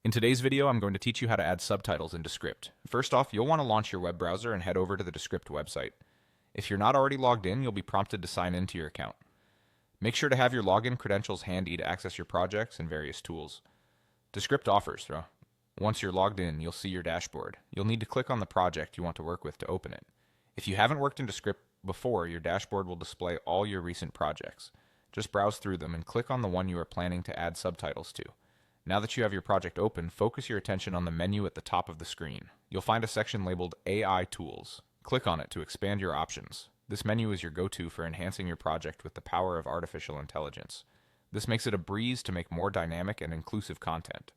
In today's video, I'm going to teach you how to add subtitles in Descript. First off, you'll want to launch your web browser and head over to the Descript website. If you're not already logged in, you'll be prompted to sign into your account. Make sure to have your login credentials handy to access your projects and various tools. Descript offers, though. Once you're logged in, you'll see your dashboard. You'll need to click on the project you want to work with to open it. If you haven't worked in Descript before, your dashboard will display all your recent projects. Just browse through them and click on the one you are planning to add subtitles to. Now that you have your project open, focus your attention on the menu at the top of the screen. You'll find a section labeled AI Tools. Click on it to expand your options. This menu is your go-to for enhancing your project with the power of artificial intelligence. This makes it a breeze to make more dynamic and inclusive content.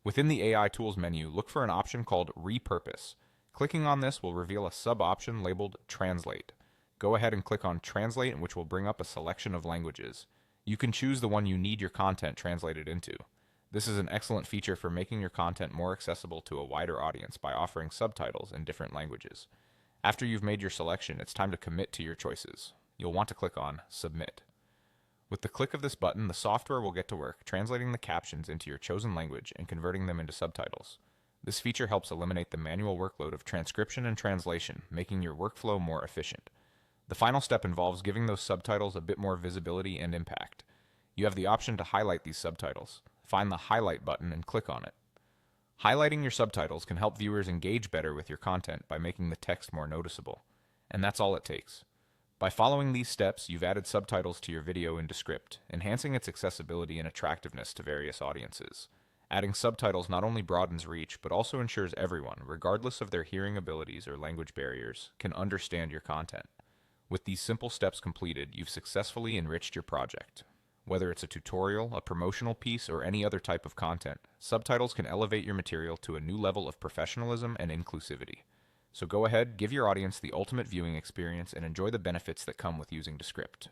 Within the AI Tools menu, look for an option called Repurpose. Clicking on this will reveal a sub-option labeled Translate. Go ahead and click on Translate, which will bring up a selection of languages. You can choose the one you need your content translated into. This is an excellent feature for making your content more accessible to a wider audience by offering subtitles in different languages. After you've made your selection, it's time to commit to your choices. You'll want to click on Submit. With the click of this button, the software will get to work translating the captions into your chosen language and converting them into subtitles. This feature helps eliminate the manual workload of transcription and translation, making your workflow more efficient. The final step involves giving those subtitles a bit more visibility and impact. You have the option to highlight these subtitles. Find the Highlight button and click on it. Highlighting your subtitles can help viewers engage better with your content by making the text more noticeable. And that's all it takes. By following these steps, you've added subtitles to your video in Descript, enhancing its accessibility and attractiveness to various audiences. Adding subtitles not only broadens reach, but also ensures everyone, regardless of their hearing abilities or language barriers, can understand your content. With these simple steps completed, you've successfully enriched your project. Whether it's a tutorial, a promotional piece, or any other type of content, subtitles can elevate your material to a new level of professionalism and inclusivity. So go ahead, give your audience the ultimate viewing experience, and enjoy the benefits that come with using Descript.